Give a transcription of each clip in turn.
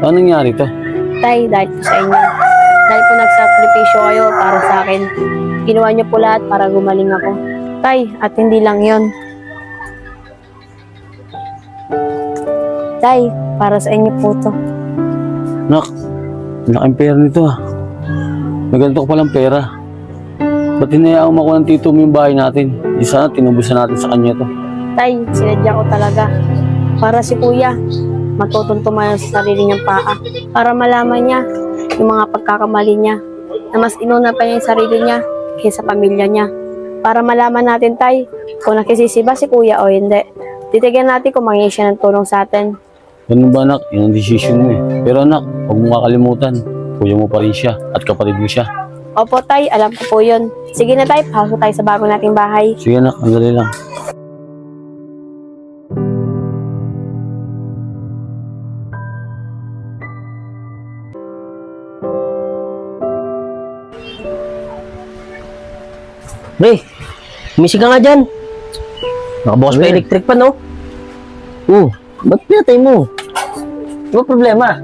Ano nangyari to? Tay, dahil po sa inyo. Dahil po nagsakripisyo kayo para sa akin. Ginawa niyo po lahat para gumaling ako. Tay, at hindi lang yon. Tay, para sa inyo po to. Nak, laking pera nito ah. May ganito ko palang pera. Ba't hinayaan mo ako ng tito mo yung bahay natin? Di sana tinubusan natin sa kanya to. Tay, sinadya ko talaga. Para si kuya, matutong tumayo sa sarili niyang paa. Para malaman niya yung mga pagkakamali niya. Na mas inuna pa niya yung sarili niya kaysa pamilya niya. Para malaman natin, Tay, kung nakisisi ba si kuya o hindi. Titigyan natin kung mangingi siya ng tulong sa atin. Ganun ba anak? Yun ang desisyon mo eh. Pero anak, huwag mo kakalimutan. Kuya mo pa rin siya at kapatid mo siya. Opo, Tay, alam ko po yun. Sige na, Tay, pasok tayo sa bago nating bahay. Sige anak, ang dali lang. Pre, misi ka nga dyan. Nakabukas pa electric pa, no? Ba't pinatay mo? Ano problema?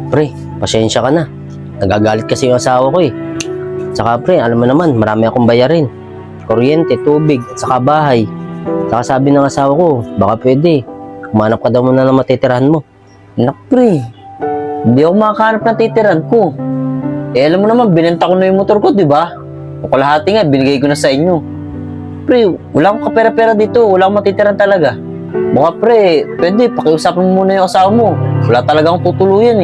Pre, pasensya ka na. Nagagalit kasi yung asawa ko eh. Saka pre, alam mo naman, marami akong bayarin. Kuryente, tubig, at saka bahay. Saka sabi ng asawa ko, baka pwede. Kumanap ka daw muna ng matitirahan mo. Anak pre, hindi ako makahanap ng titiran ko. Eh alam mo naman, binenta ko na yung motor ko, di ba? O kalahati nga, binigay ko na sa inyo. Pre, wala akong kapera-pera dito, wala akong matitiran talaga. Baka pre, pwede, pakiusapan mo muna yung asawa mo. Wala talaga akong tutuluyan eh.